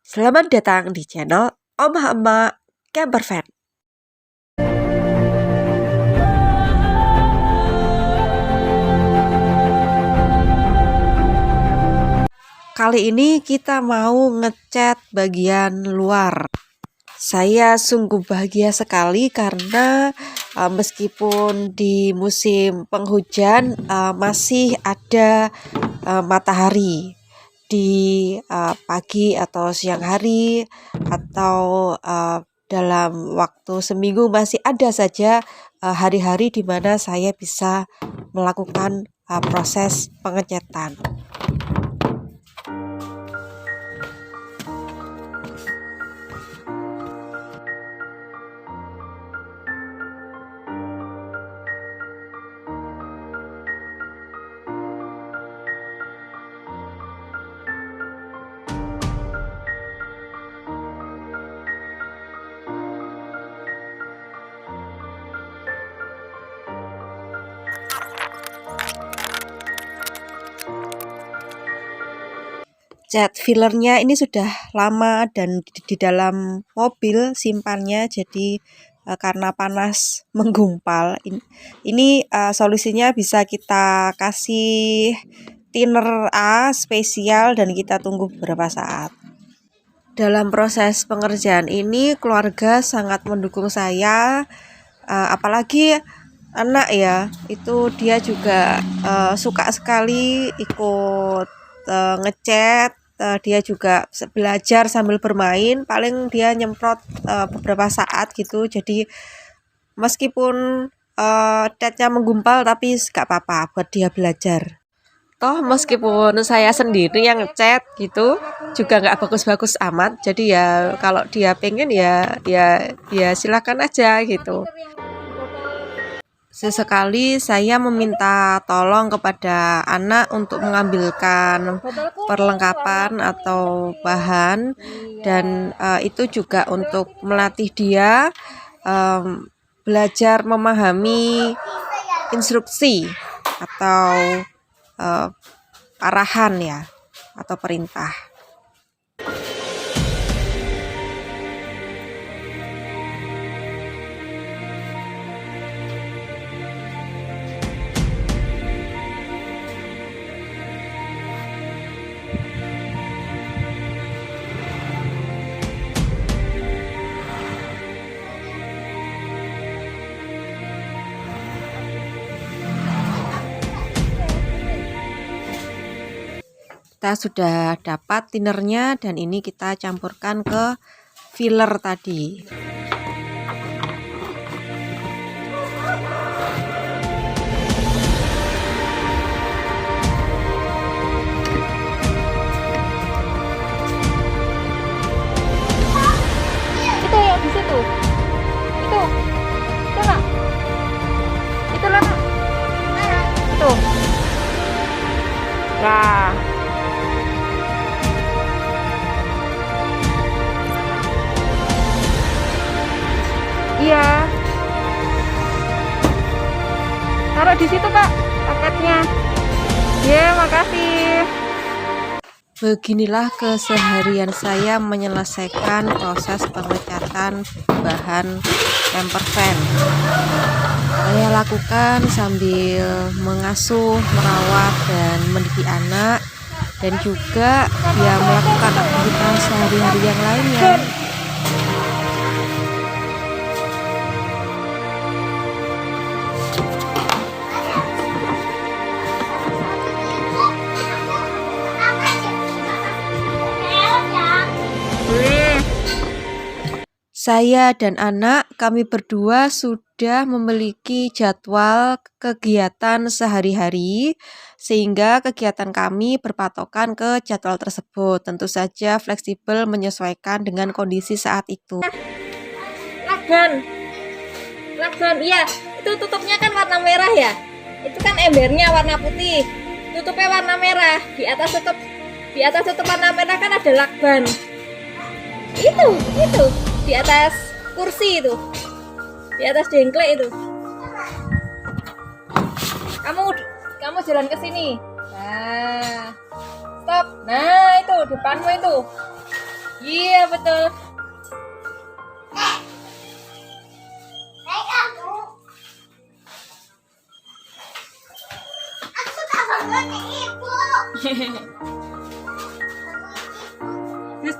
Selamat datang di channel Om Emak Campervan. Kali ini kita mau ngecat bagian luar. Saya sungguh bahagia sekali karena meskipun di musim penghujan masih ada matahari di pagi atau siang hari atau dalam waktu seminggu masih ada saja hari-hari di mana saya bisa melakukan proses pengecatan. Cat fillernya ini sudah lama dan di dalam mobil simpannya, jadi karena panas menggumpal. Ini solusinya bisa kita kasih thinner A spesial dan kita tunggu beberapa saat. Dalam proses pengerjaan ini keluarga sangat mendukung saya, apalagi anak ya, itu dia juga suka sekali ikut ngecat. Dia juga belajar sambil bermain, paling dia nyemprot beberapa saat gitu. Jadi meskipun catnya menggumpal tapi gak apa-apa buat dia belajar. Toh meskipun saya sendiri yang ngecat gitu juga gak bagus-bagus amat. Jadi ya kalau dia pengen ya silakan aja gitu. Sesekali saya meminta tolong kepada anak untuk mengambilkan perlengkapan atau bahan, dan itu juga untuk melatih dia belajar memahami instruksi atau arahan ya, atau perintah. Kita sudah dapat thinnernya dan ini kita campurkan ke filler tadi. Itu yang di situ. Itu nak. Itu lah nak. Itu. Nah. Iya. Taruh di situ, Kak, paketnya. Ya, makasih. Beginilah keseharian saya menyelesaikan proses pengecatan bahan campervan. Saya lakukan sambil mengasuh, merawat, dan mendidik anak, dan juga ya melakukan aktivitas sehari-hari yang lainnya. Saya dan anak, kami berdua sudah memiliki jadwal kegiatan sehari-hari, sehingga kegiatan kami berpatokan ke jadwal tersebut. Tentu saja fleksibel menyesuaikan dengan kondisi saat itu. Lakban, iya. Itu tutupnya kan warna merah ya. Itu kan embernya warna putih. Tutupnya warna merah. Di atas tutup warna merah kan ada lakban. Itu. Di atas kursi itu, di atas jengklek itu. Kamu jalan ke sini. Nah, stop. Nah, itu depanmu itu. Iya betul.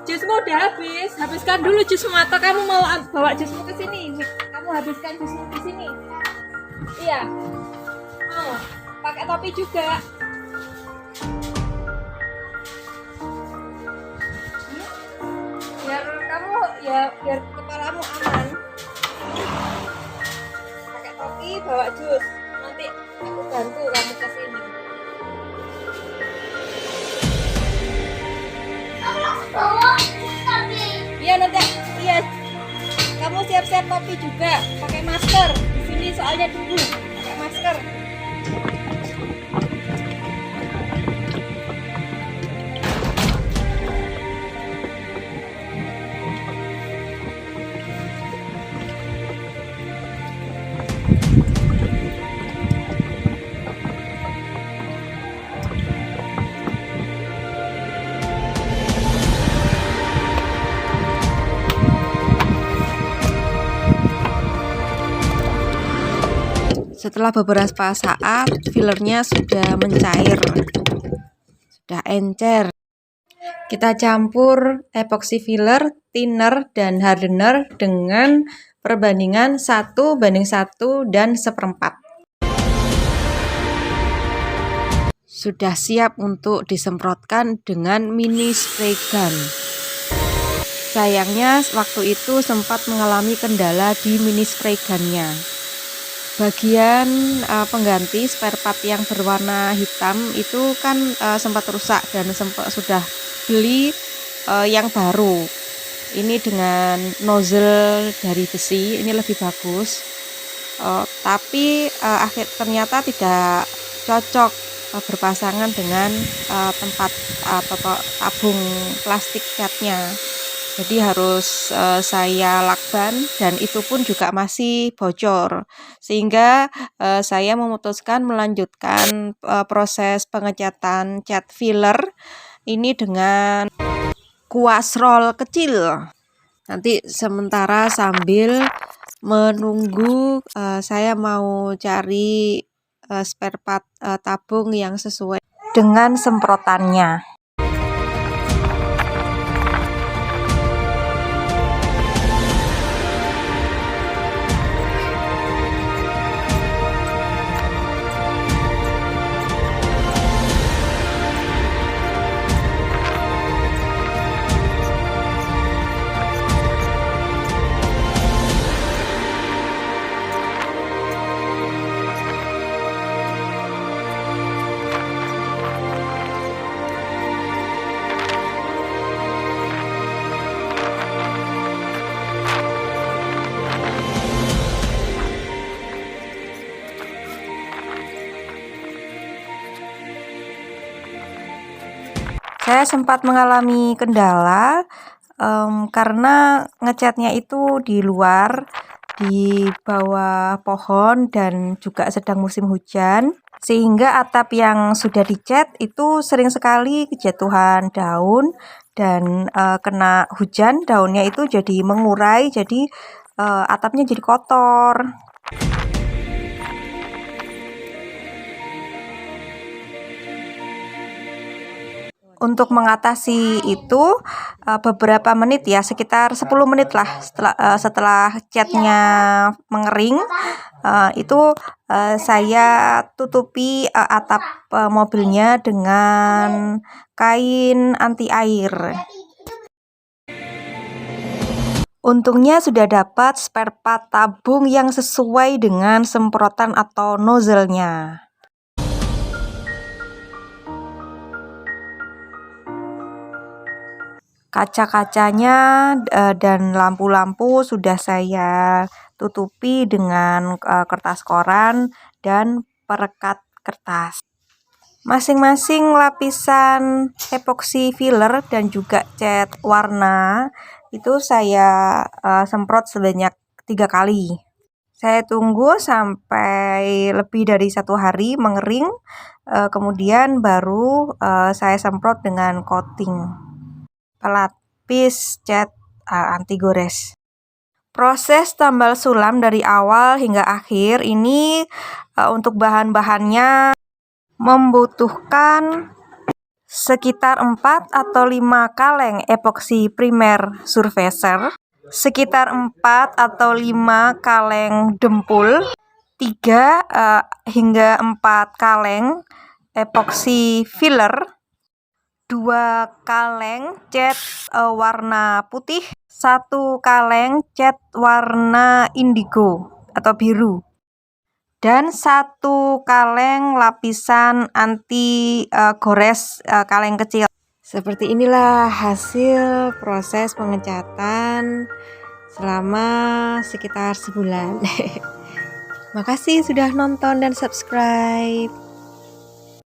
Jusmu udah habis. Habiskan dulu jusmu atau kamu mau bawa jusmu ke sini? Kamu habiskan jusmu di sini. Iya. Oh, pakai topi juga. Biar kamu biar kepalamu aman. Pakai topi, bawa jus. Nanti aku bantu kamu ke sini. Iya nanti, iya. Kamu siap-siap topi juga, pakai masker. Di sini soalnya dulu pakai masker. Setelah beberapa saat, fillernya sudah mencair, sudah encer. Kita campur epoxy filler, thinner, dan hardener dengan perbandingan 1:1 dan 1/4. Sudah siap untuk disemprotkan dengan mini spray gun. Sayangnya waktu itu sempat mengalami kendala di mini spray gunnya. Bagian pengganti spare part yang berwarna hitam itu kan sempat rusak dan sudah beli yang baru. Ini dengan nozzle dari besi, ini lebih bagus. Tapi ternyata tidak cocok berpasangan dengan tempat atau tabung plastik catnya. Jadi harus saya lakban dan itu pun juga masih bocor. Sehingga saya memutuskan melanjutkan proses pengecatan cat filler ini dengan kuas roll kecil. Nanti sementara sambil menunggu saya mau cari spare part tabung yang sesuai dengan semprotannya. Saya sempat mengalami kendala karena ngecatnya itu di luar, di bawah pohon dan juga sedang musim hujan, sehingga atap yang sudah dicat itu sering sekali kejatuhan daun dan kena hujan, daunnya itu jadi mengurai, jadi atapnya jadi kotor. Untuk mengatasi itu beberapa menit ya, sekitar 10 menit lah setelah catnya mengering, itu saya tutupi atap mobilnya dengan kain anti air. Untungnya sudah dapat spare part tabung yang sesuai dengan semprotan atau nozzle-nya. Kaca-kacanya dan lampu-lampu sudah saya tutupi dengan kertas koran dan perekat kertas. Masing-masing lapisan epoxy filler dan juga cat warna itu saya semprot sebanyak 3 kali. Saya tunggu sampai lebih dari 1 hari mengering, kemudian baru saya semprot dengan coating pelat. lapis cat anti gores. Proses tambal sulam dari awal hingga akhir ini untuk bahan-bahannya membutuhkan sekitar 4 atau 5 kaleng epoksi primer surfacer, sekitar 4 atau 5 kaleng dempul, 3 hingga 4 kaleng epoksi filler, 2 kaleng cat warna putih, 1 kaleng cat warna indigo atau biru, dan 1 kaleng lapisan anti gores kaleng kecil. Seperti inilah hasil proses pengecatan selama sekitar sebulan. Makasih sudah nonton dan subscribe.